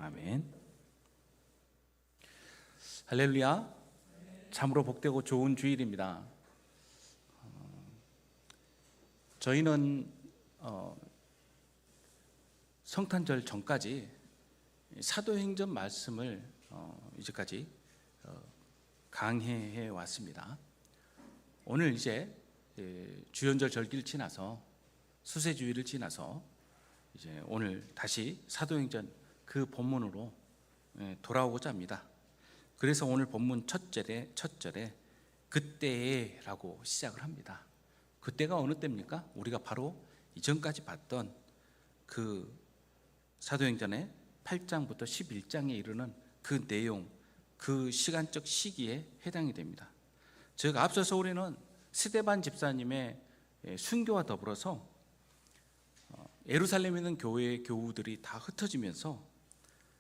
아멘. 할렐루야. 참으로 복되고 좋은 주일입니다. 저희는 성탄절 전까지 사도행전 말씀을 이제까지 강해해 왔습니다. 오늘 이제 주연절 절기를 지나서 수세주일을 지나서 이제 오늘 다시 사도행전 그 본문으로 돌아오고자 합니다. 그래서 오늘 본문 첫 절에 그때에라고 시작을 합니다. 그때가 어느 때입니까? 우리가 바로 이전까지 봤던 그 사도행전의 8장부터 11장에 이르는 그 내용, 그 시간적 시기에 해당이 됩니다. 즉 앞서서 우리는 스데반 집사님의 순교와 더불어서 예루살렘에 있는 교회의 교우들이 다 흩어지면서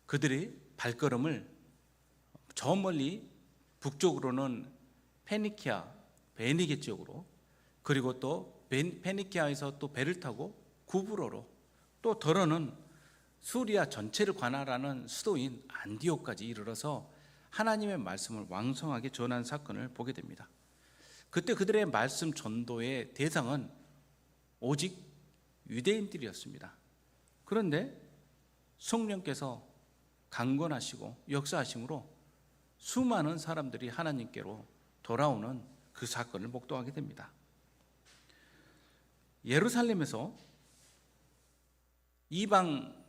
그들이 발걸음을 저 멀리 북쪽으로는 페니키아, 베니게 지역으로, 그리고 또 페니키아에서 또 배를 타고 구브로로, 또 더러는 수리아 전체를 관할하는 수도인 안디옥까지 이르러서 하나님의 말씀을 왕성하게 전한 사건을 보게 됩니다. 그때 그들의 말씀 전도의 대상은 오직 유대인들이었습니다. 그런데 성령께서 강권하시고 역사하심으로 수많은 사람들이 하나님께로 돌아오는 그 사건을 목도하게 됩니다. 예루살렘에서 이방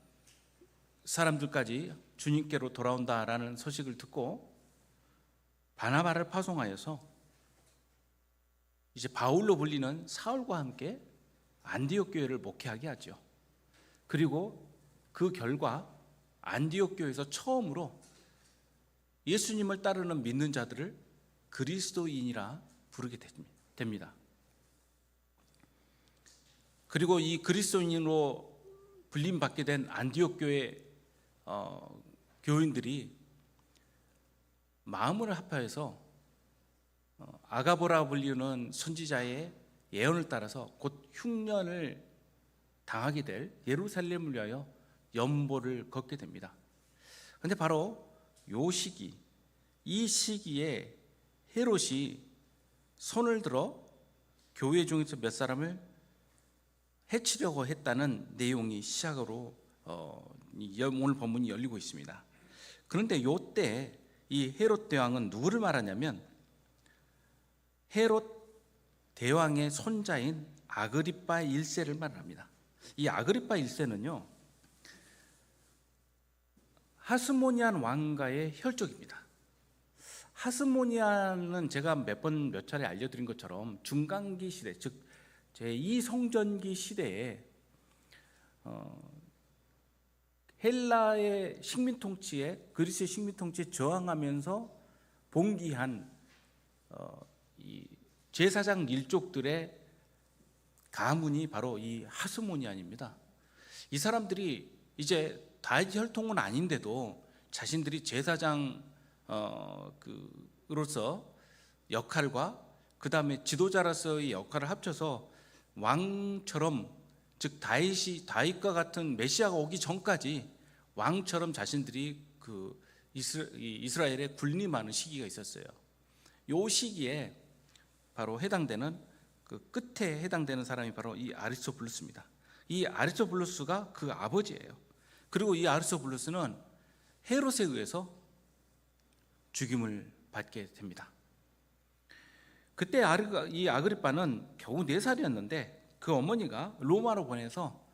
사람들까지 주님께로 돌아온다라는 소식을 듣고 바나바를 파송하여서 이제 바울로 불리는 사울과 함께 안디옥 교회를 목회하게 하죠. 그리고 그 결과 안디옥 교회에서 처음으로 예수님을 따르는 믿는 자들을 그리스도인이라 부르게 됩니다. 그리고 이 그리스도인으로 불림받게 된 안디옥 교회 교인들이 마음을 합하여서 아가보라 불리는 선지자의 예언을 따라서 곧 흉년을 당하게 될 예루살렘을 위하여 연보를 걷게 됩니다. 그런데 바로 이 시기에 헤롯이 손을 들어 교회 중에서 몇 사람을 해치려고 했다는 내용이 시작으로 오늘 본문이 열리고 있습니다. 그런데 이때 이 헤롯 대왕은 누구를 말하냐면 헤롯 대왕의 손자인 아그리파 1세를 말합니다. 이 아그리파 1세는요 하스모니안 왕가의 혈족입니다. 하스모니안은 제가 몇 차례 알려드린 것처럼 중간기 시대, 즉 제2성전기 시대에 헬라의 식민 통치에, 그리스의 식민 통치에 저항하면서 봉기한 이 제사장 일족들의 가문이 바로 이 하스모니안입니다. 이 사람들이 이제 다윗 혈통은 아닌데도 자신들이 제사장 으로서 역할과 그 다음에 지도자로서의 역할을 합쳐서 왕처럼, 즉 다윗과 같은 메시아가 오기 전까지 왕처럼 자신들이 그 이스라엘에 군림하는 시기가 있었어요. 이 시기에 바로 해당되는 그 끝에 해당되는 사람이 바로 이 아리스토블루스입니다. 이 아리스토블루스가 그 아버지예요. 그리고 이 아리스토블루스는 헤롯에 의해서 죽임을 받게 됩니다. 그때 이 아그리빠는 겨우 4살이었는데 그 어머니가 로마로 보내서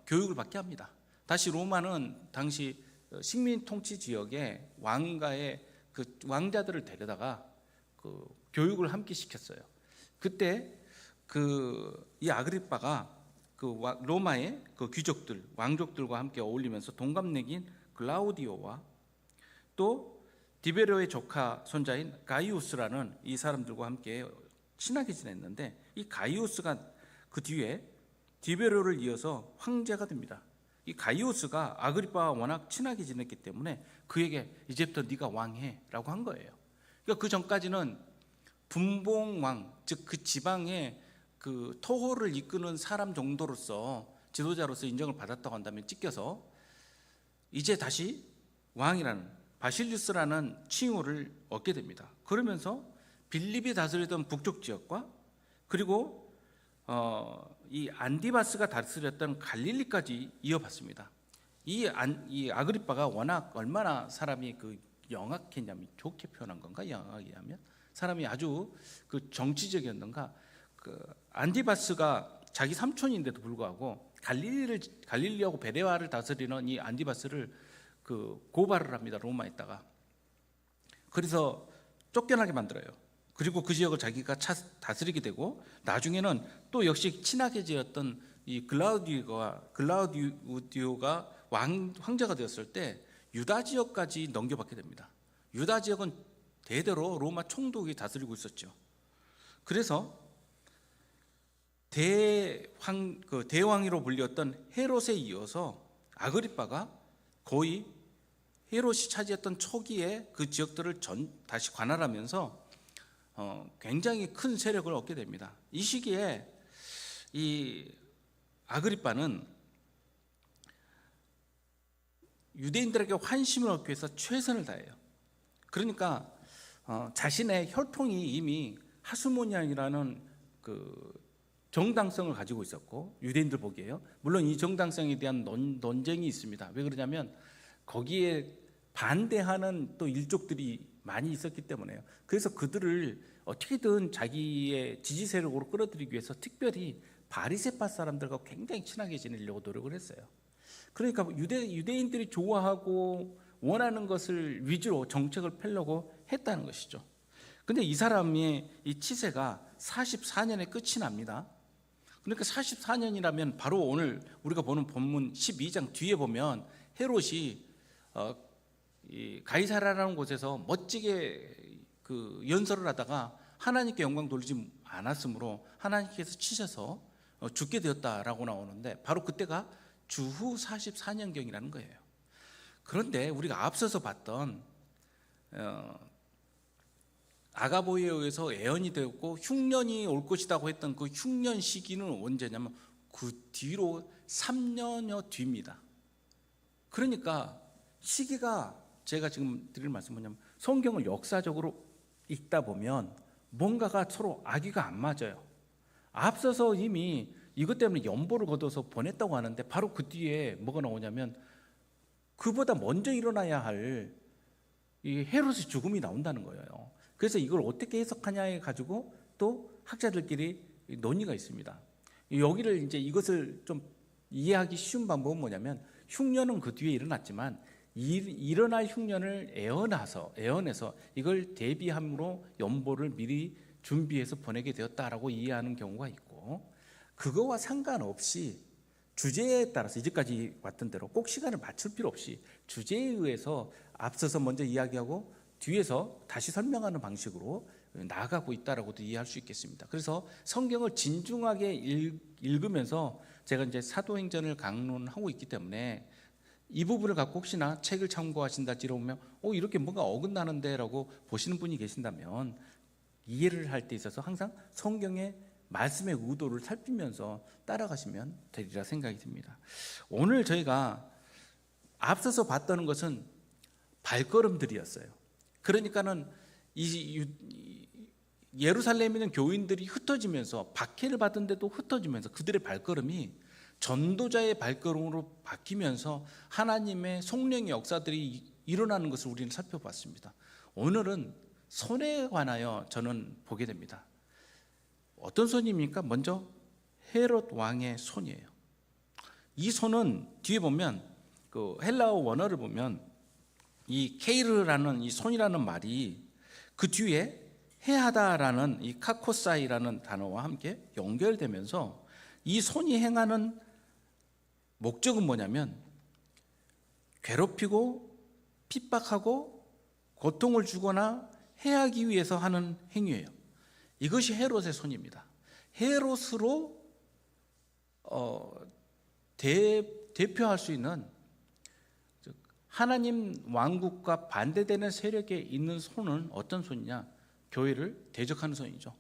교육을 받게 합니다. 다시 로마는 당시 식민 통치 지역에 왕가의 그 왕자들을 데려다가 그 교육을 함께 시켰어요. 그때 이 아그리빠가 그 로마의 그 귀족들, 왕족들과 함께 어울리면서 동갑내기인 글라우디오와 또 디베로의 조카 손자인 가이우스라는 이 사람들과 함께 친하게 지냈는데, 이 가이우스가 그 뒤에 디베로를 이어서 황제가 됩니다. 이 가이우스가 아그리빠와 워낙 친하게 지냈기 때문에 그에게 이제부터 네가 왕해라고 한 거예요. 그러니까 그 전까지는 분봉왕, 즉 그 지방의 그 토호를 이끄는 사람 정도로서, 지도자로서 인정을 받았다고 한다면 찢겨서 이제 다시 왕이라는 바실리우스라는 칭호를 얻게 됩니다. 그러면서 빌립이 다스리던 북쪽 지역과 그리고 이 안디바스가 다스렸던 갈릴리까지 이어받습니다. 이 아그리빠가 워낙 얼마나 사람이 영악했냐면, 좋게 표현한 건가, 영악이냐면 사람이 아주 정치적이었는가. 안디바스가 자기 삼촌인데도 불구하고 갈릴리하고 베레아를 다스리는 이 안디바스를 고발을 합니다, 로마에다가. 그래서 쫓겨나게 만들어요. 그리고 그 지역을 자기가 다스리게 되고, 나중에는 또 역시 친하게 지었던 이 글라우디오가 황제가 되었을 때 유다 지역까지 넘겨받게 됩니다. 유다 지역은 대대로 로마 총독이 다스리고 있었죠. 그래서 대왕이로 불렸던 헤롯에 이어서 아그리빠가 거의 헤롯이 차지했던 초기에 그 지역들을 다시 관할하면서 굉장히 큰 세력을 얻게 됩니다. 이 시기에 이 아그리빠는 유대인들에게 환심을 얻기 위해서 최선을 다해요. 그러니까 자신의 혈통이 이미 하스모니안이라는 정당성을 가지고 있었고, 유대인들 보기에요. 물론 이 정당성에 대한 논쟁이 있습니다. 왜 그러냐면 거기에 반대하는 또 일족들이 많이 있었기 때문에요. 그래서 그들을 어떻게든 자기의 지지 세력으로 끌어들이기 위해서 특별히 바리새파 사람들과 굉장히 친하게 지내려고 노력을 했어요. 그러니까 유대인들이 좋아하고 원하는 것을 위주로 정책을 펴려고 했다는 것이죠. 근데 이 사람의 이 치세가 44년에 끝이 납니다. 그러니까 44년이라면 바로 오늘 우리가 보는 본문 12장 뒤에 보면 헤롯이 이 가이사라라는 곳에서 멋지게 연설을 하다가 하나님께 영광 돌리지 않았으므로 하나님께서 치셔서 죽게 되었다라고 나오는데, 바로 그때가 주후 44년경이라는 거예요. 그런데 우리가 앞서서 봤던 아가보에 의해서 예언이 되었고 흉년이 올 것이라고 했던 그 흉년 시기는 언제냐면 그 뒤로 3년여 뒤입니다. 그러니까 시기가, 제가 지금 드릴 말씀은 뭐냐면, 성경을 역사적으로 읽다 보면 뭔가가 서로 아기가 안 맞아요. 앞서서 이미 이것 때문에 연보를 거둬서 보냈다고 하는데, 바로 그 뒤에 뭐가 나오냐면 그보다 먼저 일어나야 할 이 헤롯의 죽음이 나온다는 거예요. 그래서 이걸 어떻게 해석하냐에 가지고 또 학자들끼리 논의가 있습니다. 여기를 이제 이것을 좀 이해하기 쉬운 방법은 뭐냐면, 흉년은 그 뒤에 일어났지만 일어날 흉년을 애언해서 이걸 대비함으로 연보를 미리 준비해서 보내게 되었다라고 이해하는 경우가 있고, 그거와 상관없이 주제에 따라서 이제까지 왔던 대로 꼭 시간을 맞출 필요 없이 주제에 의해서 앞서서 먼저 이야기하고 뒤에서 다시 설명하는 방식으로 나아가고 있다라고도 이해할 수 있겠습니다. 그래서 성경을 진중하게 읽으면서 제가 이제 사도행전을 강론하고 있기 때문에 이 부분을 갖고 혹시나 책을 참고하신다지로 보면 이렇게 뭔가 어긋나는데라고 보시는 분이 계신다면, 이해를 할 때 있어서 항상 성경의 말씀의 의도를 살피면서 따라가시면 되리라 생각이 듭니다. 오늘 저희가 앞서서 봤던 것은 발걸음들이었어요. 그러니까는 예루살렘에 있는 교인들이 흩어지면서, 박해를 받은데도 흩어지면서 그들의 발걸음이 전도자의 발걸음으로 바뀌면서 하나님의 성령의 역사들이 일어나는 것을 우리는 살펴봤습니다. 오늘은 손에 관하여 저는 보게 됩니다. 어떤 손입니까? 먼저 헤롯 왕의 손이에요. 이 손은 뒤에 보면 그 헬라어 원어를 보면 이 케이르라는 이 손이라는 말이 그 뒤에 해하다라는 이 카코사이라는 단어와 함께 연결되면서 이 손이 행하는 목적은 뭐냐면 괴롭히고 핍박하고 고통을 주거나 해하기 위해서 하는 행위예요. 이것이 헤롯의 손입니다. 헤롯으로 대표할 수 있는, 하나님 왕국과 반대되는 세력에 있는 손은 어떤 손이냐? 교회를 대적하는 손이죠.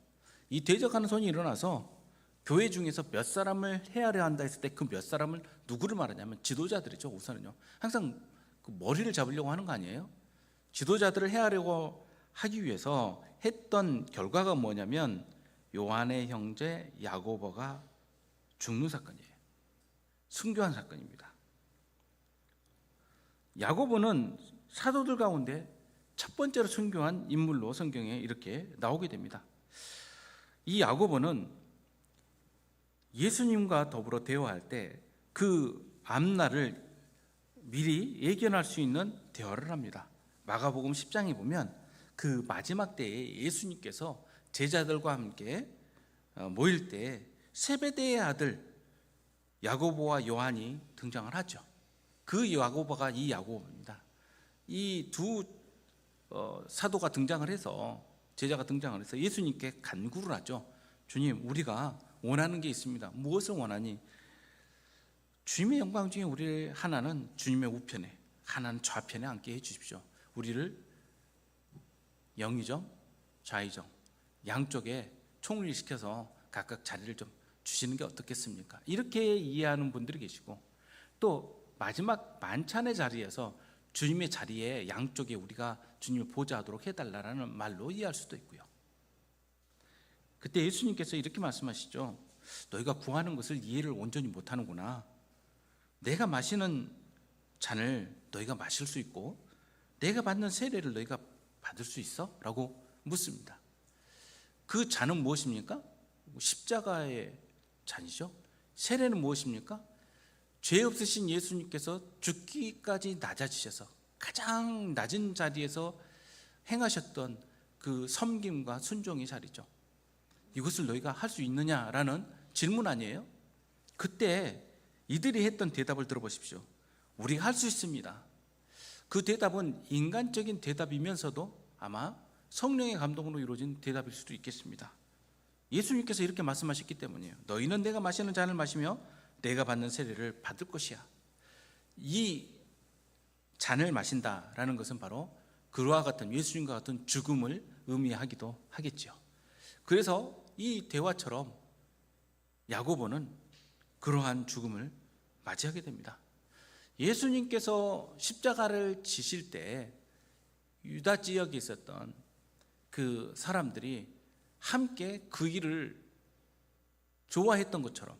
이 대적하는 손이 일어나서 교회 중에서 몇 사람을 해하려 한다 했을 때 그 몇 사람을 누구를 말하냐면 지도자들이죠. 우선은요. 항상 그 머리를 잡으려고 하는 거 아니에요? 지도자들을 해하려고 하기 위해서 했던 결과가 뭐냐면 요한의 형제 야고보가 죽는 사건이에요. 순교한 사건입니다. 야고보는 사도들 가운데 첫 번째로 순교한 인물로 성경에 이렇게 나오게 됩니다. 이 야고보는 예수님과 더불어 대화할 때 그 앞날을 미리 예견할 수 있는 대화를 합니다. 마가복음 10장에 보면 그 마지막 때에 예수님께서 제자들과 함께 모일 때 세베대의 아들 야고보와 요한이 등장을 하죠. 그 야고보가 이 야고보입니다. 이 두 사도가 등장을 해서, 제자가 등장을 해서 예수님께 간구를 하죠. 주님, 우리가 원하는 게 있습니다. 무엇을 원하니? 주님의 영광 중에 우리 하나는 주님의 우편에, 하나는 좌편에 앉게 해 주십시오. 우리를 영의정, 좌의정 양쪽에 총리시켜서 각각 자리를 좀 주시는 게 어떻겠습니까? 이렇게 이해하는 분들이 계시고, 또 마지막 만찬의 자리에서 주님의 자리에 양쪽에 우리가 주님을 보좌하도록 해달라는 말로 이해할 수도 있고요. 그때 예수님께서 이렇게 말씀하시죠. 너희가 구하는 것을 이해를 온전히 못하는구나. 내가 마시는 잔을 너희가 마실 수 있고 내가 받는 세례를 너희가 받을 수 있어? 라고 묻습니다. 그 잔은 무엇입니까? 십자가의 잔이죠. 세례는 무엇입니까? 죄 없으신 예수님께서 죽기까지 낮아지셔서 가장 낮은 자리에서 행하셨던 그 섬김과 순종의 자리죠. 이것을 너희가 할 수 있느냐라는 질문 아니에요? 그때 이들이 했던 대답을 들어보십시오. 우리가 할 수 있습니다. 그 대답은 인간적인 대답이면서도 아마 성령의 감동으로 이루어진 대답일 수도 있겠습니다. 예수님께서 이렇게 말씀하셨기 때문이에요. 너희는 내가 마시는 잔을 마시며 내가 받는 세례를 받을 것이야. 이 잔을 마신다라는 것은 바로 그와 같은, 예수님과 같은 죽음을 의미하기도 하겠죠. 그래서 이 대화처럼 야고보는 그러한 죽음을 맞이하게 됩니다. 예수님께서 십자가를 지실 때 유다 지역에 있었던 그 사람들이 함께 그 일을 좋아했던 것처럼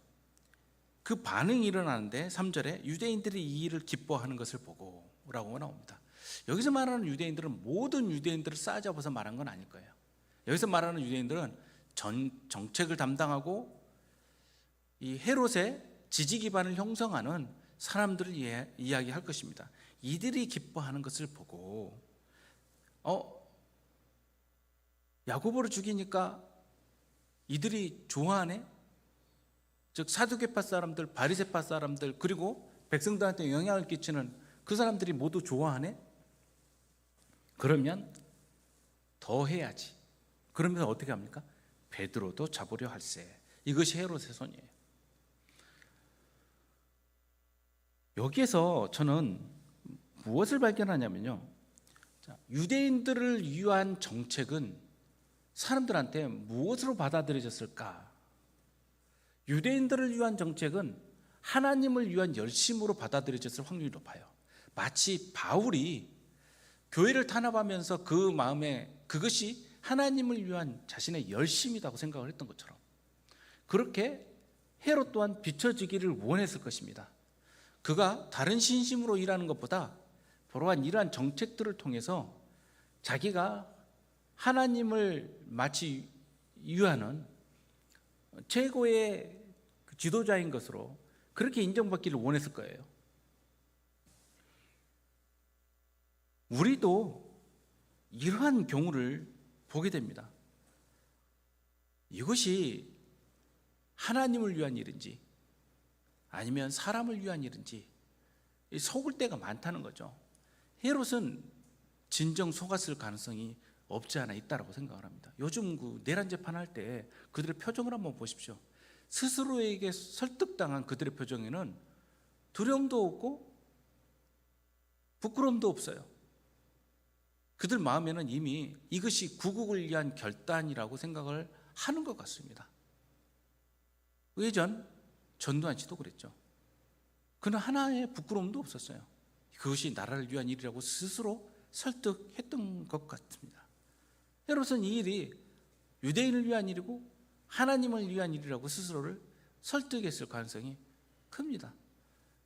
그 반응이 일어나는데 3절에 유대인들이 이 일을 기뻐하는 것을 보고 라고 나옵니다. 여기서 말하는 유대인들은 모든 유대인들을 싸잡아서 말한 건 아닐 거예요. 여기서 말하는 유대인들은 정책을 담당하고 이 헤롯의 지지 기반을 형성하는 사람들을 이야기할 것입니다. 이들이 기뻐하는 것을 보고 야고보를 죽이니까 이들이 좋아하네? 즉 사두개파 사람들, 바리새파 사람들, 그리고 백성들한테 영향을 끼치는 그 사람들이 모두 좋아하네? 그러면 더 해야지. 그러면서 어떻게 합니까? 베드로도 잡으려 할세. 이것이 헤롯의 손이에요. 여기에서 저는 무엇을 발견하냐면요, 유대인들을 위한 정책은 사람들한테 무엇으로 받아들여졌을까? 유대인들을 위한 정책은 하나님을 위한 열심으로 받아들여졌을 확률이 높아요. 마치 바울이 교회를 탄압하면서 그 마음에 그것이 하나님을 위한 자신의 열심이라고 생각을 했던 것처럼, 그렇게 헤롯 또한 비춰지기를 원했을 것입니다. 그가 다른 신심으로 일하는 것보다 그러한 이러한 정책들을 통해서 자기가 하나님을 마치 위하는 최고의 지도자인 것으로 그렇게 인정받기를 원했을 거예요. 우리도 이러한 경우를 보게 됩니다. 이것이 하나님을 위한 일인지 아니면 사람을 위한 일인지 속을 때가 많다는 거죠. 헤롯은 진정 속았을 가능성이 없지 않아 있다고 생각을 합니다. 요즘 그 내란 재판할 때 그들의 표정을 한번 보십시오. 스스로에게 설득당한 그들의 표정에는 두려움도 없고 부끄러움도 없어요. 그들 마음에는 이미 이것이 구국을 위한 결단이라고 생각을 하는 것 같습니다. 예전 전두환 씨도 그랬죠. 그는 하나의 부끄러움도 없었어요. 그것이 나라를 위한 일이라고 스스로 설득했던 것 같습니다. 헤롯은 이 일이 유대인을 위한 일이고 하나님을 위한 일이라고 스스로를 설득했을 가능성이 큽니다.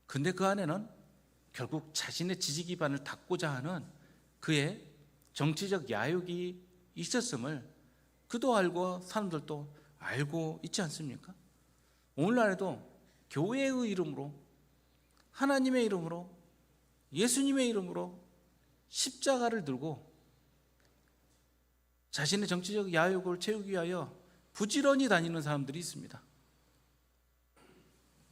근데 그 안에는 결국 자신의 지지 기반을 닫고자 하는 그의 정치적 야욕이 있었음을 그도 알고 사람들도 알고 있지 않습니까? 오늘날에도 교회의 이름으로, 하나님의 이름으로, 예수님의 이름으로 십자가를 들고 자신의 정치적 야욕을 채우기 위하여 부지런히 다니는 사람들이 있습니다.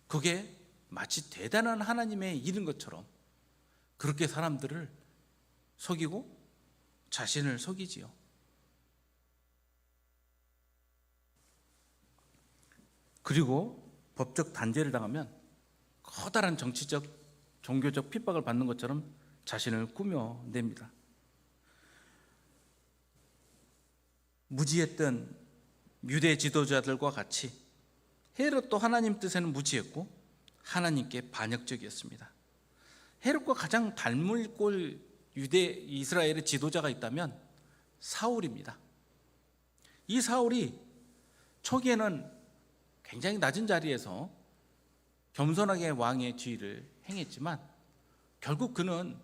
그게 마치 대단한 하나님의 일인 것처럼 그렇게 사람들을 속이고 자신을 속이지요. 그리고 법적 단죄를 당하면 커다란 정치적, 종교적 핍박을 받는 것처럼 자신을 꾸며냅니다. 무지했던 유대 지도자들과 같이 헤롯도 하나님 뜻에는 무지했고 하나님께 반역적이었습니다. 헤롯과 가장 닮을 꼴 유대 이스라엘의 지도자가 있다면 사울입니다. 이 사울이 초기에는 굉장히 낮은 자리에서 겸손하게 왕의 지위를 행했지만 결국 그는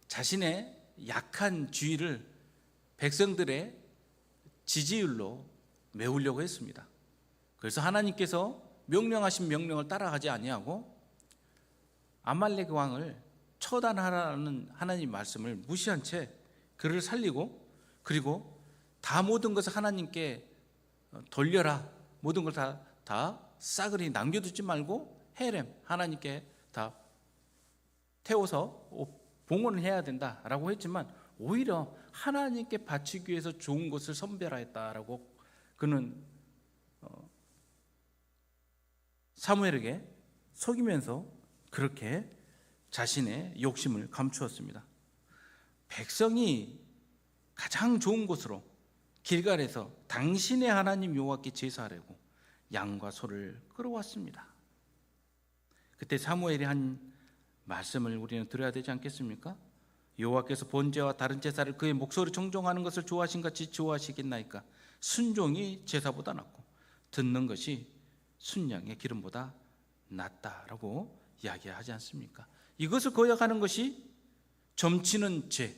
자신의 약한 지위를 백성들의 지지율로 메우려고 했습니다. 그래서 하나님께서 명령하신 명령을 따라가지 아니하고 아말렉 왕을 처단하라는 하나님 말씀을 무시한 채 그를 살리고, 그리고 다 모든 것을 하나님께 돌려라, 모든 걸 다 싸그리 남겨두지 말고 헤렘, 하나님께 다 태워서 봉헌을 해야 된다라고 했지만 오히려 하나님께 바치기 위해서 좋은 것을 선별하였다라고 그는 사무엘에게 속이면서 그렇게 자신의 욕심을 감추었습니다. 백성이 가장 좋은 곳으로 길갈에서 당신의 하나님 여호와께 제사하려고 양과 소를 끌어왔습니다. 그때 사무엘이 한 말씀을 우리는 들어야 되지 않겠습니까? 여호와께서 번제와 다른 제사를 그의 목소리 청종하는 것을 좋아하신 같이 좋아하시겠나이까? 순종이 제사보다 낫고 듣는 것이 순양의 기름보다 낫다라고 이야기하지 않습니까? 이것을 거역하는 것이 점치는 죄,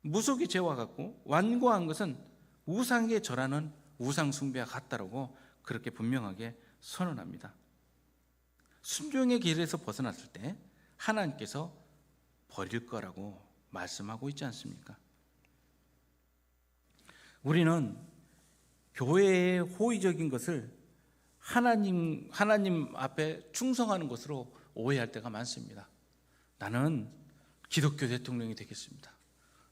무속의 죄와 같고 완고한 것은 우상에게 절하는 우상 숭배와 같다라고 그렇게 분명하게 선언합니다. 순종의 길에서 벗어났을 때 하나님께서 버릴 거라고 말씀하고 있지 않습니까? 우리는 교회의 호의적인 것을 하나님 앞에 충성하는 것으로 오해할 때가 많습니다. 나는 기독교 대통령이 되겠습니다.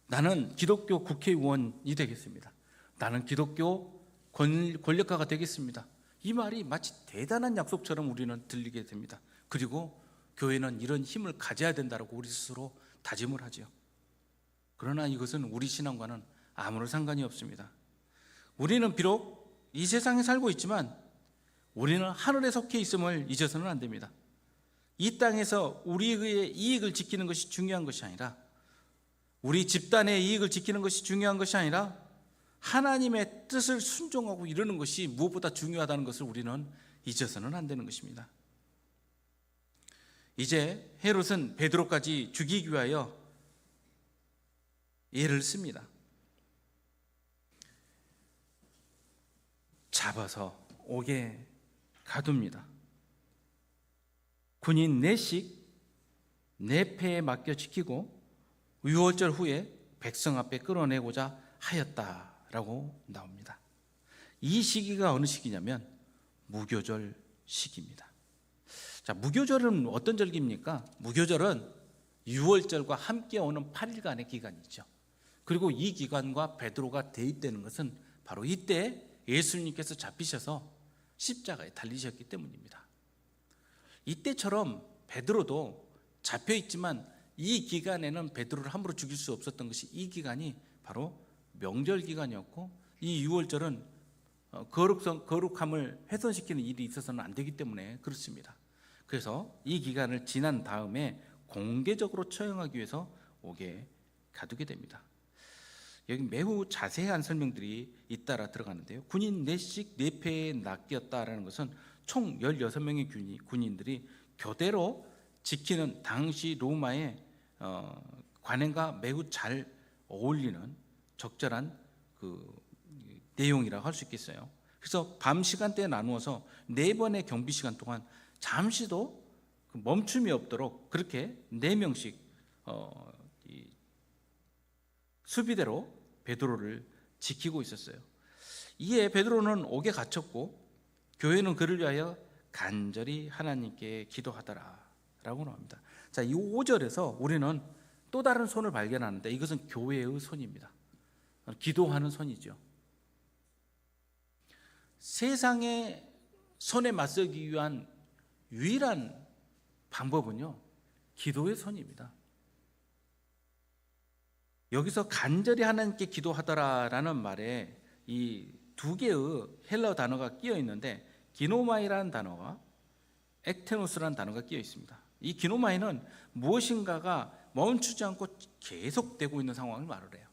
나는 기독교 국회의원이 되겠습니다. 나는 기독교 권력가가 되겠습니다. 이 말이 마치 대단한 약속처럼 우리는 들리게 됩니다. 그리고 교회는 이런 힘을 가져야 된다고 우리 스스로 다짐을 하죠. 그러나 이것은 우리 신앙과는 아무런 상관이 없습니다. 우리는 비록 이 세상에 살고 있지만 우리는 하늘에 속해 있음을 잊어서는 안 됩니다. 이 땅에서 우리의 이익을 지키는 것이 중요한 것이 아니라, 우리 집단의 이익을 지키는 것이 중요한 것이 아니라 하나님의 뜻을 순종하고 이루는 것이 무엇보다 중요하다는 것을 우리는 잊어서는 안 되는 것입니다. 이제 헤롯은 베드로까지 죽이기 위하여 예를 씁니다. 잡아서 옥에 가둡니다. 군인 4씩 4패에 맡겨 지키고 유월절 후에 백성 앞에 끌어내고자 하였다라고 나옵니다. 이 시기가 어느 시기냐면 무교절 시기입니다. 자, 무교절은 어떤 절기입니까? 무교절은 유월절과 함께 오는 8일간의 기간이죠. 그리고 이 기간과 베드로가 대입되는 것은 바로 이때 예수님께서 잡히셔서 십자가에 달리셨기 때문입니다. 이때처럼 베드로도 잡혀있지만 이 기간에는 베드로를 함부로 죽일 수 없었던 것이, 이 기간이 바로 명절 기간이었고, 이 유월절은 거룩함을 훼손시키는 일이 있어서는 안 되기 때문에 그렇습니다. 그래서 이 기간을 지난 다음에 공개적으로 처형하기 위해서 옥에 가두게 됩니다. 여기 매우 자세한 설명들이 잇따라 들어가는데요. 군인 4씩 4패에 낚였다라는 것은 총 16명의 군인들이 교대로 지키는 당시 로마의 관행과 매우 잘 어울리는 적절한 그 내용이라고 할 수 있겠어요. 그래서 밤 시간대에 나누어서 4번의 경비 시간 동안 잠시도 멈춤이 없도록 그렇게 4명씩 수비대로 베드로를 지키고 있었어요. 이에 베드로는 옥에 갇혔고 교회는 그를 위하여 간절히 하나님께 기도하더라라고 나옵니다. 자, 이 5절에서 우리는 또 다른 손을 발견하는데 이것은 교회의 손입니다. 기도하는 손이죠. 세상의 손에 맞서기 위한 유일한 방법은요, 기도의 손입니다. 여기서 간절히 하나님께 기도하더라라는 말에 이 2개의 헬라어 단어가 끼어 있는데 기노마이라는 단어와 액테노스라는 단어가 끼어 있습니다. 이 기노마이는 무엇인가가 멈추지 않고 계속되고 있는 상황을 말을 해요.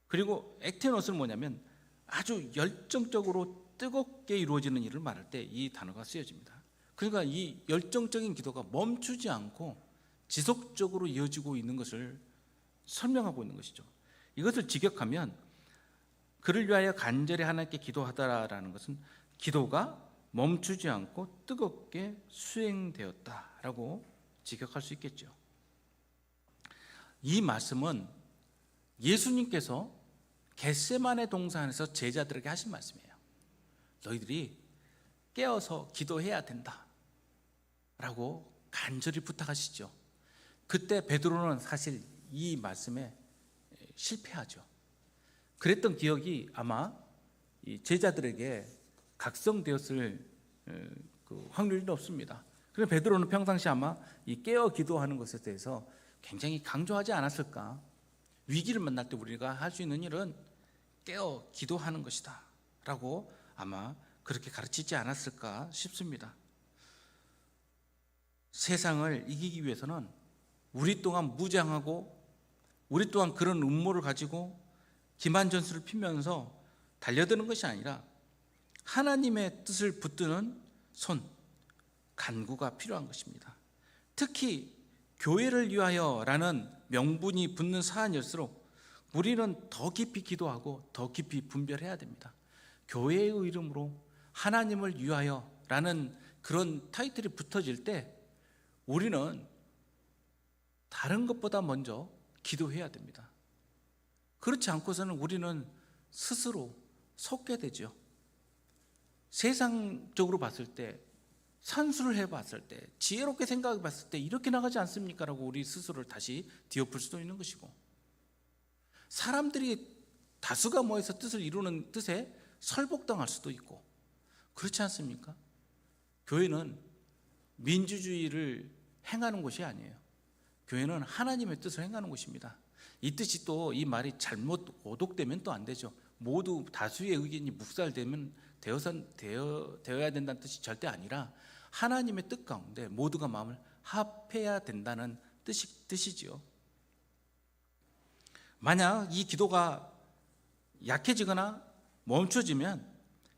그리고 액테노스는 뭐냐면 아주 열정적으로 뜨겁게 이루어지는 일을 말할 때 이 단어가 쓰여집니다. 그러니까 이 열정적인 기도가 멈추지 않고 지속적으로 이어지고 있는 것을 설명하고 있는 것이죠. 이것을 직역하면 그를 위하여 간절히 하나님께 기도하다라는 것은 기도가 멈추지 않고 뜨겁게 수행되었다라고 직역할 수 있겠죠. 이 말씀은 예수님께서 겟세마네 동산에서 제자들에게 하신 말씀이에요. 너희들이 깨어서 기도해야 된다라고 간절히 부탁하시죠. 그때 베드로는 사실 이 말씀에 실패하죠. 그랬던 기억이 아마 이 제자들에게 각성되었을 그 확률이 높습니다. 그래서 베드로는 평상시 아마 이 깨어 기도하는 것에 대해서 굉장히 강조하지 않았을까. 위기를 만날 때 우리가 할 수 있는 일은 깨어 기도하는 것이다 라고 아마 그렇게 가르치지 않았을까 싶습니다. 세상을 이기기 위해서는 우리 또한 무장하고 우리 또한 그런 음모를 가지고 기만 전술을 피면서 달려드는 것이 아니라 하나님의 뜻을 붙드는 손, 간구가 필요한 것입니다. 특히 교회를 위하여라는 명분이 붙는 사안일수록 우리는 더 깊이 기도하고 더 깊이 분별해야 됩니다. 교회의 이름으로 하나님을 위하여라는 그런 타이틀이 붙어질 때 우리는 다른 것보다 먼저 기도해야 됩니다. 그렇지 않고서는 우리는 스스로 속게 되죠. 세상적으로 봤을 때, 산수를 해봤을 때, 지혜롭게 생각해 봤을 때 이렇게 나가지 않습니까? 라고 우리 스스로를 다시 뒤엎을 수도 있는 것이고, 사람들이 다수가 모여서 뜻을 이루는 뜻에 설복당할 수도 있고, 그렇지 않습니까? 교회는 민주주의를 행하는 곳이 아니에요. 교회는 하나님의 뜻을 행하는 곳입니다. 이 뜻이 또 이 말이 잘못 오독되면 또 안 되죠. 모두 다수의 의견이 묵살되면 되어야 된다는 뜻이 절대 아니라 하나님의 뜻 가운데 모두가 마음을 합해야 된다는 뜻이지요. 만약 이 기도가 약해지거나 멈춰지면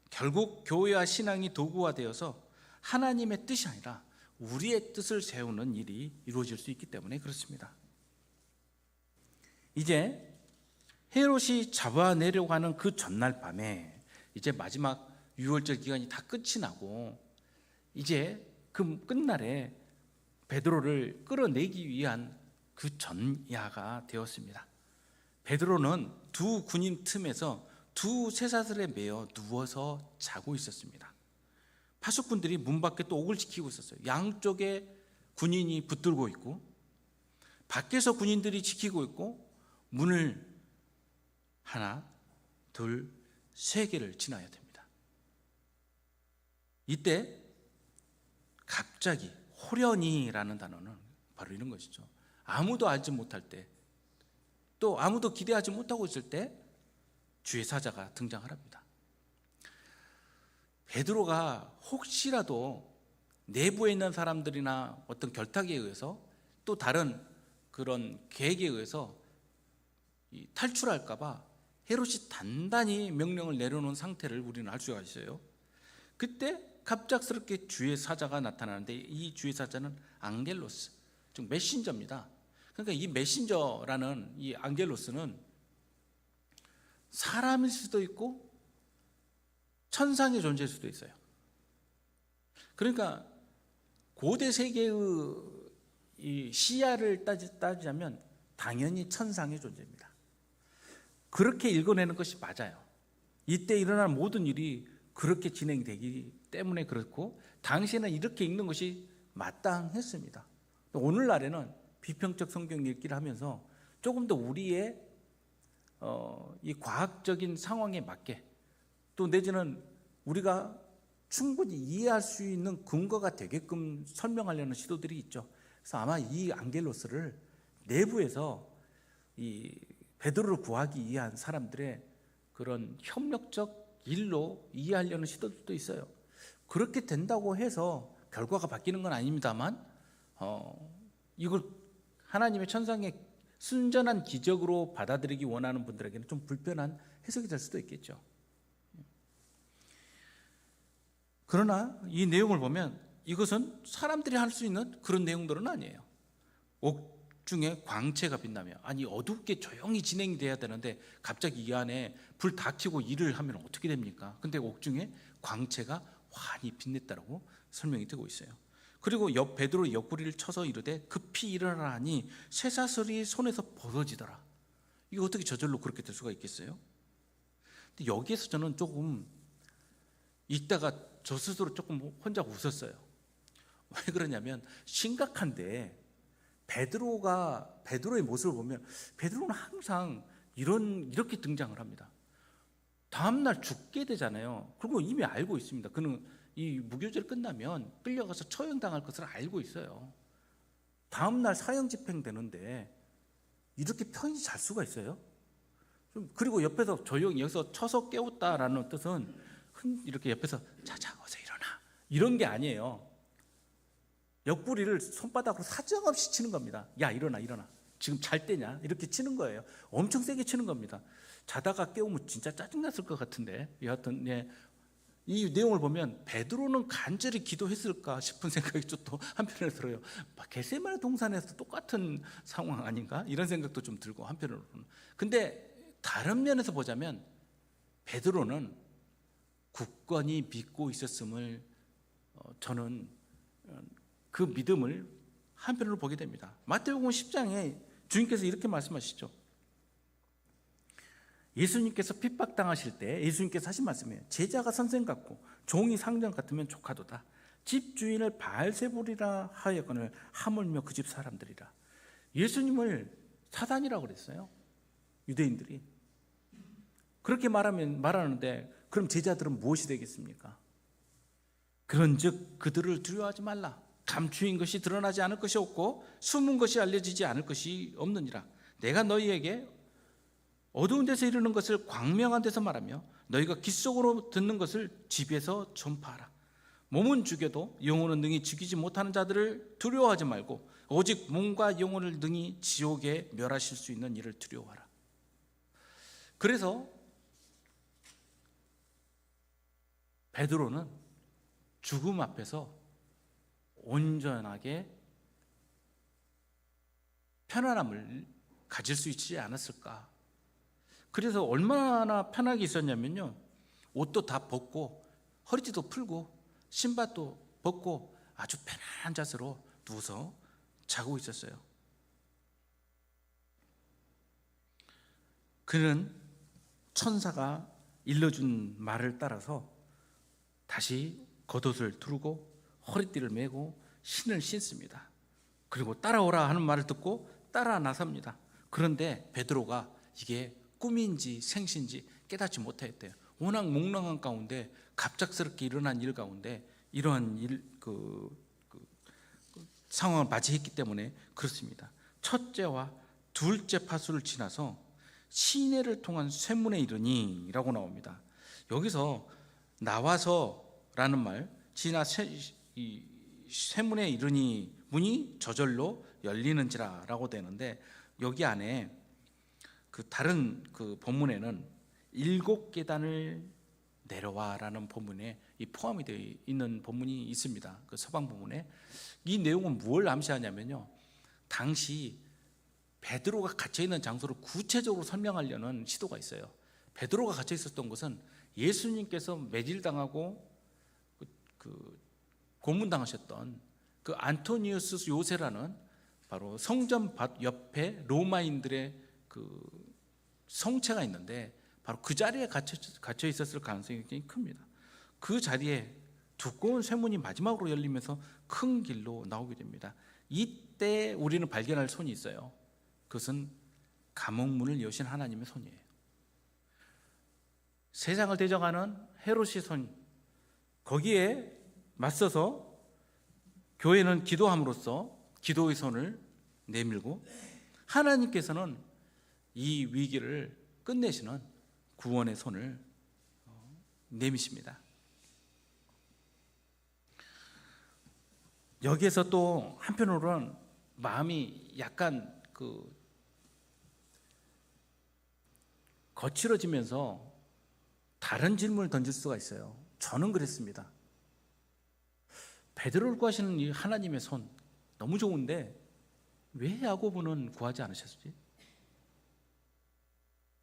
결국 교회와 신앙이 도구화되어서 하나님의 뜻이 아니라 우리의 뜻을 세우는 일이 이루어질 수 있기 때문에 그렇습니다. 이제 헤롯이 잡아내려고 하는 그 전날 밤에 이제 마지막 유월절 기간이 다 끝이 나고 이제 그 끝날에 베드로를 끌어내기 위한 그 전야가 되었습니다. 베드로는 두 군인 틈에서 두 쇠사슬에 매어 누워서 자고 있었습니다. 파수꾼들이 문 밖에 또 옥을 지키고 있었어요. 양쪽에 군인이 붙들고 있고 밖에서 군인들이 지키고 있고 문을 하나, 둘, 세 개를 지나야 됩니다. 이때 갑자기 호련히라는 단어는 바로 이런 것이죠. 아무도 알지 못할 때, 또 아무도 기대하지 못하고 있을 때 주의 사자가 등장하랍니다. 베드로가 혹시라도 내부에 있는 사람들이나 어떤 결탁에 의해서 또 다른 그런 계획에 의해서 탈출할까 봐 헤롯이 단단히 명령을 내려놓은 상태를 우리는 알 수가 있어요. 그때 갑작스럽게 주의 사자가 나타나는데 이 주의 사자는 안겔로스, 즉 메신저입니다. 그러니까 이 메신저라는 이 안겔로스는 사람일 수도 있고 천상의 존재일 수도 있어요. 그러니까 고대 세계의 이 시야를 따지자면 당연히 천상의 존재입니다. 그렇게 읽어내는 것이 맞아요. 이때 일어난 모든 일이 그렇게 진행되기 때문에 그렇고 당시에는 이렇게 읽는 것이 마땅했습니다. 오늘날에는 비평적 성경 읽기를 하면서 조금 더 우리의 이 과학적인 상황에 맞게 또 내지는 우리가 충분히 이해할 수 있는 근거가 되게끔 설명하려는 시도들이 있죠. 그래서 아마 이 안겔로스를 내부에서 이 베드로를 구하기 위한 사람들의 그런 협력적 일로 이해하려는 시도들도 있어요. 그렇게 된다고 해서 결과가 바뀌는 건 아닙니다만 이걸 하나님의 천상의 순전한 기적으로 받아들이기 원하는 분들에게는 좀 불편한 해석이 될 수도 있겠죠. 그러나 이 내용을 보면 이것은 사람들이 할 수 있는 그런 내용들은 아니에요. 옥중에 광채가 빛나며, 아니 어둡게 조용히 진행이 돼야 되는데 갑자기 이 안에 불 다 켜고 일을 하면 어떻게 됩니까? 근데 옥중에 광채가 환히 빛냈다라고 설명이 되고 있어요. 그리고 베드로 옆구리를 쳐서 이르되 급히 일어나니 쇠사슬이 손에서 벗어지더라. 이거 어떻게 저절로 그렇게 될 수가 있겠어요? 근데 여기에서 저는 조금 읽다가 저 스스로 조금 혼자 웃었어요. 왜 그러냐면 심각한데 베드로의 모습을 보면 베드로는 항상 이렇게 등장을 합니다. 다음날 죽게 되잖아요. 그리고 이미 알고 있습니다. 그는 이 무교제를 끝나면 끌려가서 처형당할 것을 알고 있어요. 다음날 사형 집행되는데 이렇게 편히 잘 수가 있어요? 그리고 옆에서 조용히 여기서 쳐서 깨웠다라는 뜻은 이렇게 옆에서 자자 어서 일어나 이런 게 아니에요. 옆구리를 손바닥으로 사정없이 치는 겁니다. 야 일어나 지금 잘 때냐 이렇게 치는 거예요. 엄청 세게 치는 겁니다. 자다가 깨우면 진짜 짜증났을 것 같은데 여하튼 이 내용을 보면 베드로는 간절히 기도했을까 싶은 생각이 또 한편으로 들어요. 겟세마네 동산에서 똑같은 상황 아닌가 이런 생각도 좀 들고 한편으로는. 근데 다른 면에서 보자면 베드로는 굳건히 믿고 있었음을 저는 그 믿음을 한편으로 보게 됩니다. 마태복음 10장에 주님께서 이렇게 말씀하시죠. 예수님께서 핍박당하실 때 예수님께서 하신 말씀이에요. 제자가 선생 같고 종이 상전 같으면 족하도다. 집 주인을 바알세불이라 하여거늘 하물며 그 집 사람들이라. 예수님을 사단이라고 그랬어요. 유대인들이 그렇게 말하는데 그럼 제자들은 무엇이 되겠습니까? 그런즉 그들을 두려워하지 말라. 감추인 것이 드러나지 않을 것이 없고 숨은 것이 알려지지 않을 것이 없느니라. 내가 너희에게 어두운 데서 이르는 것을 광명한 데서 말하며 너희가 귓속으로 듣는 것을 집에서 전파하라. 몸은 죽여도 영혼은 능히 죽이지 못하는 자들을 두려워하지 말고 오직 몸과 영혼을 능히 지옥에 멸하실 수 있는 이를 두려워하라. 그래서 베드로는 죽음 앞에서 온전하게 편안함을 가질 수 있지 않았을까. 그래서 얼마나 편하게 있었냐면요, 옷도 다 벗고 허리띠도 풀고 신발도 벗고 아주 편안한 자세로 누워서 자고 있었어요. 그는 천사가 일러준 말을 따라서 다시 겉옷을 두르고 허리띠를 메고 신을 신습니다. 그리고 따라오라 하는 말을 듣고 따라 나섭니다. 그런데 베드로가 이게 꿈인지 생시인지 깨닫지 못했대요. 워낙 몽롱한 가운데 갑작스럽게 일어난 일 가운데 이러한 상황을 맞이했기 때문에 그렇습니다. 첫째와 둘째 파수를 지나서 시내를 통한 쇠문에 이르니 라고 나옵니다. 여기서 나와서라는 말, 지나 쇠문에 이르니 문이 저절로 열리는지라라고 되는데, 여기 안에 그 다른 그 본문에는 7계단을 내려와라는 본문에 이 포함이 되어 있는 본문이 있습니다. 그 서방 본문에. 이 내용은 무엇을 암시하냐면요, 당시 베드로가 갇혀 있는 장소를 구체적으로 설명하려는 시도가 있어요. 베드로가 갇혀 있었던 곳은 예수님께서 매질당하고 고문당하셨던 그 안토니우스 요새라는 바로 성전 밭 옆에 로마인들의 그 성체가 있는데, 바로 그 자리에 갇혀 있었을 가능성이 굉장히 큽니다. 그 자리에 두꺼운 쇠문이 마지막으로 열리면서 큰 길로 나오게 됩니다. 이때 우리는 발견할 손이 있어요. 그것은 감옥문을 여신 하나님의 손이에요. 세상을 대적하는 헤롯의 손, 거기에 맞서서 교회는 기도함으로써 기도의 손을 내밀고, 하나님께서는 이 위기를 끝내시는 구원의 손을 내미십니다. 여기에서 또 한편으로는 마음이 약간 거칠어지면서 다른 질문을 던질 수가 있어요. 저는 그랬습니다. 베드로를 구하시는 이 하나님의 손 너무 좋은데 왜 야고보는 구하지 않으셨지?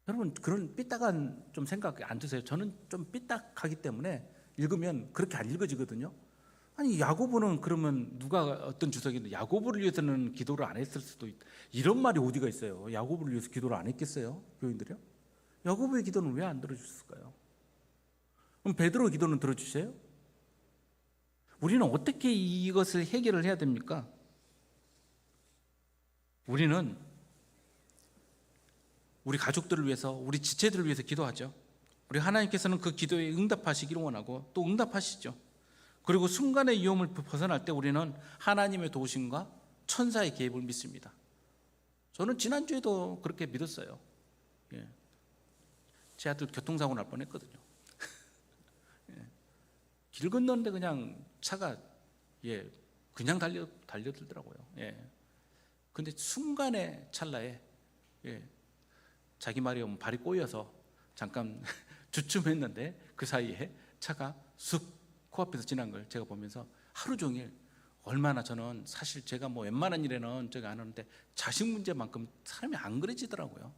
여러분, 그런 삐딱한 좀 생각 안 드세요? 저는 좀 삐딱하기 때문에 읽으면 그렇게 안 읽어지거든요. 아니, 야고보는 그러면 누가 어떤 주석인데 야고보를 위해서는 기도를 안 했을 수도 있다, 이런 말이 어디가 있어요? 야고보를 위해서 기도를 안 했겠어요? 교인들이요? 야고보의 기도는 왜 안 들어주셨을까요? 그럼 베드로의 기도는 들어주세요? 우리는 어떻게 이것을 해결을 해야 됩니까? 우리는 우리 가족들을 위해서, 우리 지체들을 위해서 기도하죠. 우리 하나님께서는 그 기도에 응답하시기를 원하고 또 응답하시죠. 그리고 순간의 위험을 벗어날 때 우리는 하나님의 도우심과 천사의 개입을 믿습니다. 저는 지난주에도 그렇게 믿었어요. 제 아들 교통사고 날 뻔했거든요. 길 건너는데 그냥 차가 그냥 달려들더라고요. 근데 순간의 찰나에 자기 말이 발이 꼬여서 잠깐 주춤했는데 그 사이에 차가 쑥 코앞에서 지난 걸 제가 보면서 하루 종일 얼마나, 저는 사실 제가 뭐 웬만한 일에는 제가 안 하는데 자식 문제만큼 사람이 안 그래지더라고요.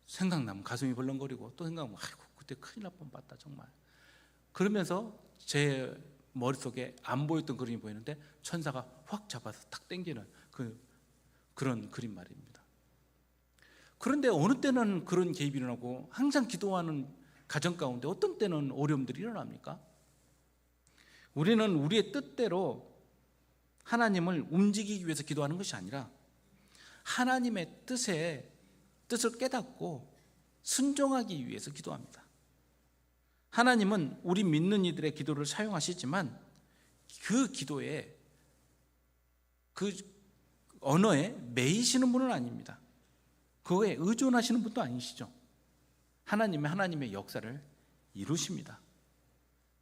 생각나면 가슴이 벌렁거리고 또 생각하면 아이고 그때 큰일 날 뻔봤다 정말. 그러면서 제 머릿속에 안 보였던 그림이 보이는데 천사가 확 잡아서 탁 당기는 그런 그림 말입니다. 그런데 어느 때는 그런 개입이 일어나고 항상 기도하는 가정 가운데 어떤 때는 어려움들이 일어납니까? 우리는 우리의 뜻대로 하나님을 움직이기 위해서 기도하는 것이 아니라 하나님의 뜻을 깨닫고 순종하기 위해서 기도합니다. 하나님은 우리 믿는 이들의 기도를 사용하시지만 그 기도에, 그 언어에 매이시는 분은 아닙니다. 그거에 의존하시는 분도 아니시죠. 하나님의 역사를 이루십니다.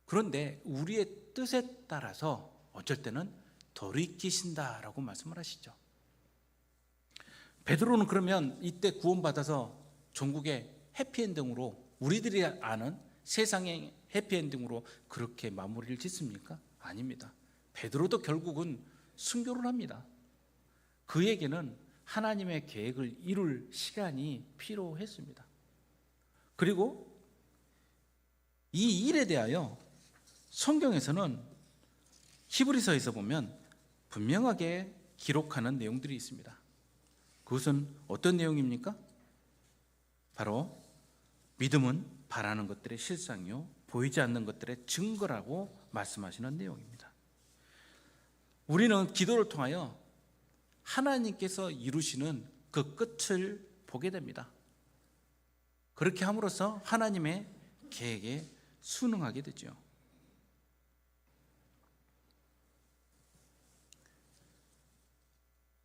그런데 우리의 뜻에 따라서 어쩔 때는 돌이키신다라고 말씀을 하시죠. 베드로는 그러면 이때 구원받아서 전국의 해피엔딩으로, 우리들이 아는 세상의 해피엔딩으로 그렇게 마무리를 짓습니까? 아닙니다. 베드로도 결국은 순교를 합니다. 그에게는 하나님의 계획을 이룰 시간이 필요했습니다. 그리고 이 일에 대하여 성경에서는 히브리서에서 보면 분명하게 기록하는 내용들이 있습니다. 그것은 어떤 내용입니까? 바로 믿음은 바라는 것들의 실상이요 보이지 않는 것들의 증거라고 말씀하시는 내용입니다. 우리는 기도를 통하여 하나님께서 이루시는 그 끝을 보게 됩니다. 그렇게 함으로써 하나님의 계획에 순응하게 되죠.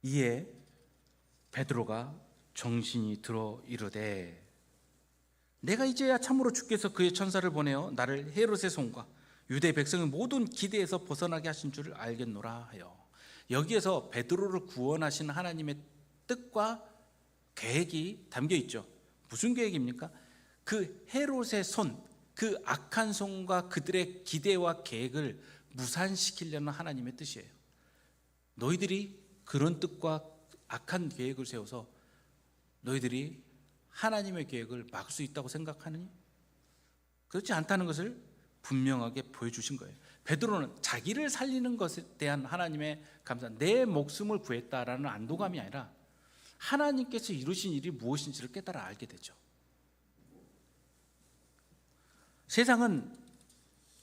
이에 베드로가 정신이 들어 이르되 내가 이제야 참으로 주께서 그의 천사를 보내어 나를 헤롯의 손과 유대 백성의 모든 기대에서 벗어나게 하신 줄을 알겠노라 하여. 여기에서 베드로를 구원하신 하나님의 뜻과 계획이 담겨 있죠. 무슨 계획입니까? 그 헤롯의 손, 그 악한 손과 그들의 기대와 계획을 무산시키려는 하나님의 뜻이에요. 너희들이 그런 뜻과 악한 계획을 세워서 너희들이 하나님의 계획을 막을 수 있다고 생각하느니? 그렇지 않다는 것을 분명하게 보여주신 거예요. 베드로는 자기를 살리는 것에 대한 하나님의 감사, 내 목숨을 구했다라는 안도감이 아니라 하나님께서 이루신 일이 무엇인지를 깨달아 알게 되죠. 세상은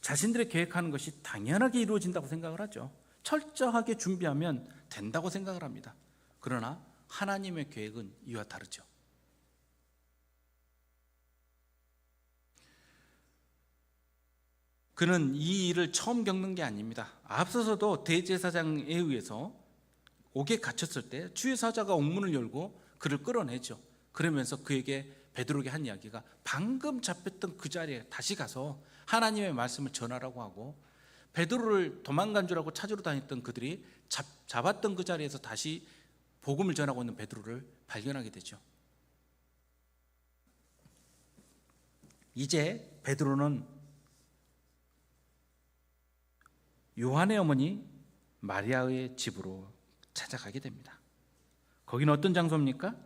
자신들의 계획하는 것이 당연하게 이루어진다고 생각을 하죠. 철저하게 준비하면 된다고 생각을 합니다. 그러나 하나님의 계획은 이와 다르죠. 그는 이 일을 처음 겪는 게 아닙니다. 앞서서도 대제사장에 의해서 옥에 갇혔을 때 주의 사자가 옥문을 열고 그를 끌어내죠. 그러면서 그에게 베드로에게 한 이야기가 방금 잡혔던 그 자리에 다시 가서 하나님의 말씀을 전하라고 하고, 베드로를 도망간 줄 알고 찾으러 다녔던 그들이 잡았던 그 자리에서 다시 복음을 전하고 있는 베드로를 발견하게 되죠. 이제 베드로는 요한의 어머니 마리아의 집으로 찾아가게 됩니다. 거기는 어떤 장소입니까?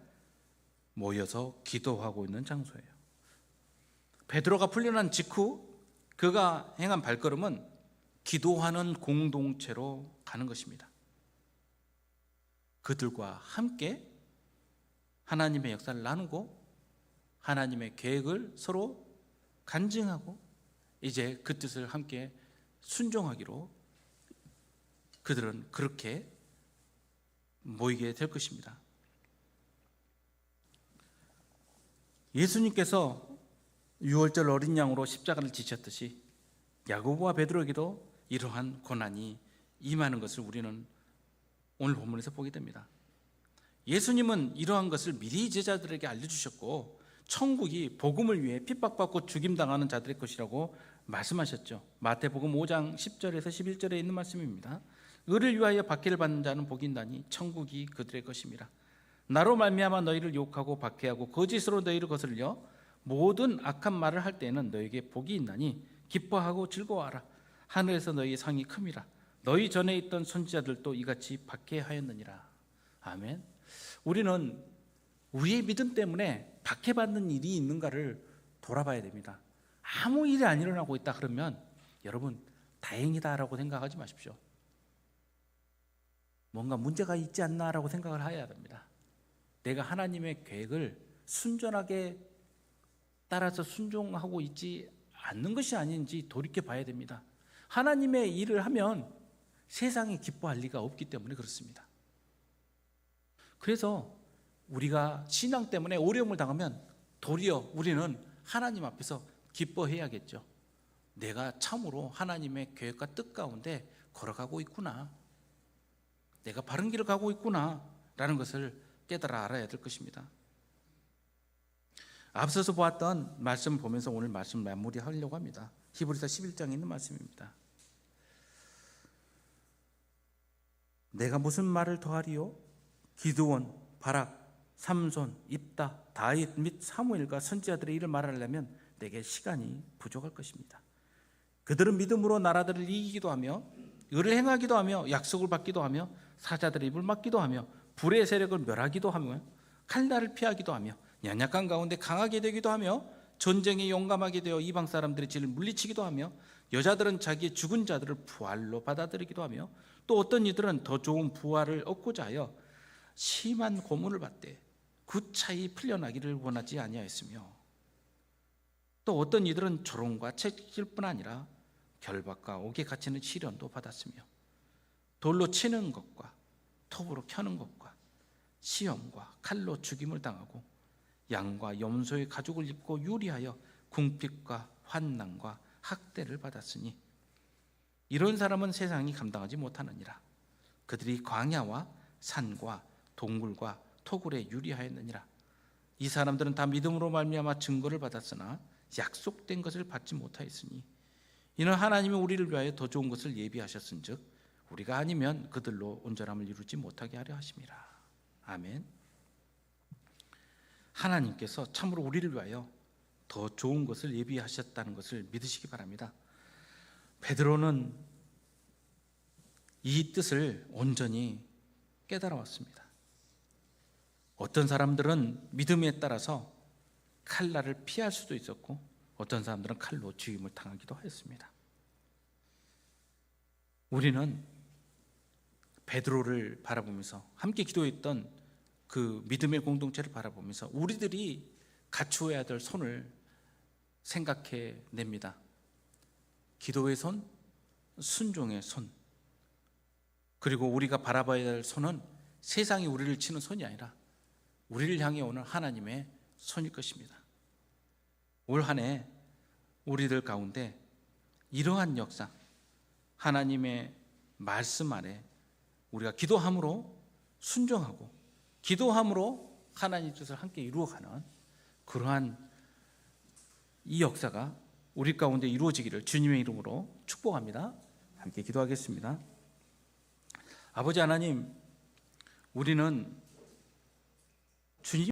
모여서 기도하고 있는 장소예요. 베드로가 풀려난 직후 그가 행한 발걸음은 기도하는 공동체로 가는 것입니다. 그들과 함께 하나님의 역사를 나누고 하나님의 계획을 서로 간증하고 이제 그 뜻을 함께 순종하기로 그들은 그렇게 모이게 될 것입니다. 예수님께서 유월절 어린 양으로 십자가를 지셨듯이 야고보와 베드로에게도 이러한 고난이 임하는 것을 우리는 오늘 본문에서 보게 됩니다. 예수님은 이러한 것을 미리 제자들에게 알려주셨고 천국이 복음을 위해 핍박받고 죽임당하는 자들의 것이라고 말씀하셨죠. 마태복음 5장 10절에서 11절에 있는 말씀입니다. 의를 위하여 박해를 받는 자는 복이 있나니 천국이 그들의 것입니다. 나로 말미암아 너희를 욕하고 박해하고 거짓으로 너희를 거슬려 모든 악한 말을 할 때에는 너희에게 복이 있나니 기뻐하고 즐거워하라. 하늘에서 너희의 상이 큼이라. 너희 전에 있던 선지자들도 이같이 박해하였느니라. 아멘. 우리는 우리의 믿음 때문에 박해받는 일이 있는가를 돌아봐야 됩니다. 아무 일이 안 일어나고 있다 그러면 여러분 다행이다라고 생각하지 마십시오. 뭔가 문제가 있지 않나라고 생각을 해야 됩니다. 내가 하나님의 계획을 순전하게 따라서 순종하고 있지 않는 것이 아닌지 돌이켜 봐야 됩니다. 하나님의 일을 하면 세상이 기뻐할 리가 없기 때문에 그렇습니다. 그래서 우리가 신앙 때문에 어려움을 당하면 도리어 우리는 하나님 앞에서 기뻐해야겠죠. 내가 참으로 하나님의 계획과 뜻 가운데 걸어가고 있구나, 내가 바른 길을 가고 있구나 라는 것을 깨달아 알아야 될 것입니다. 앞서서 보았던 말씀 보면서 오늘 말씀 마무리하려고 합니다. 히브리서 11장에 있는 말씀입니다. 내가 무슨 말을 더하리요? 기드온, 바락, 삼손, 입다, 다윗 및 사무엘과 선지자들의 일을 말하려면 내게 시간이 부족할 것입니다. 그들은 믿음으로 나라들을 이기기도 하며 의를 행하기도 하며 약속을 받기도 하며 사자들의 입을 막기도 하며 불의 세력을 멸하기도 하며 칼날을 피하기도 하며 연약한 가운데 강하게 되기도 하며 전쟁에 용감하게 되어 이방 사람들의 진을 물리치기도 하며 여자들은 자기의 죽은 자들을 부활로 받아들이기도 하며 또 어떤 이들은 더 좋은 부활을 얻고자 하여 심한 고문을 받되 구차히 풀려나기를 원하지 아니하였으며 또 어떤 이들은 조롱과 채찍질 뿐 아니라 결박과 옥에 갇히는 시련도 받았으며 돌로 치는 것과 톱으로 켜는 것과 시험과 칼로 죽임을 당하고 양과 염소의 가죽을 입고 유리하여 궁핍과 환난과 학대를 받았으니 이런 사람은 세상이 감당하지 못하느니라. 그들이 광야와 산과 동굴과 토굴에 유리하였느니라. 이 사람들은 다 믿음으로 말미암아 증거를 받았으나 약속된 것을 받지 못하였으니 이는 하나님이 우리를 위하여 더 좋은 것을 예비하셨은즉 우리가 아니면 그들로 온전함을 이루지 못하게 하려 하심이라. 아멘. 하나님께서 참으로 우리를 위하여 더 좋은 것을 예비하셨다는 것을 믿으시기 바랍니다. 베드로는 이 뜻을 온전히 깨달아왔습니다. 어떤 사람들은 믿음에 따라서 칼날을 피할 수도 있었고 어떤 사람들은 칼로 죽임을 당하기도 하였습니다. 우리는 베드로를 바라보면서 함께 기도했던 그 믿음의 공동체를 바라보면서 우리들이 갖추어야 될 손을 생각해 냅니다. 기도의 손, 순종의 손, 그리고 우리가 바라봐야 될 손은 세상이 우리를 치는 손이 아니라 우리를 향해 오는 하나님의 손일 것입니다. 올 한 해 우리들 가운데 이러한 역사, 하나님의 말씀 아래 우리가 기도함으로 순종하고 기도함으로 하나님 뜻을 함께 이루어가는 그러한 이 역사가 우리 가운데 이루어지기를 주님의 이름으로 축복합니다. 함께 기도하겠습니다. 아버지 하나님, 우리는 주님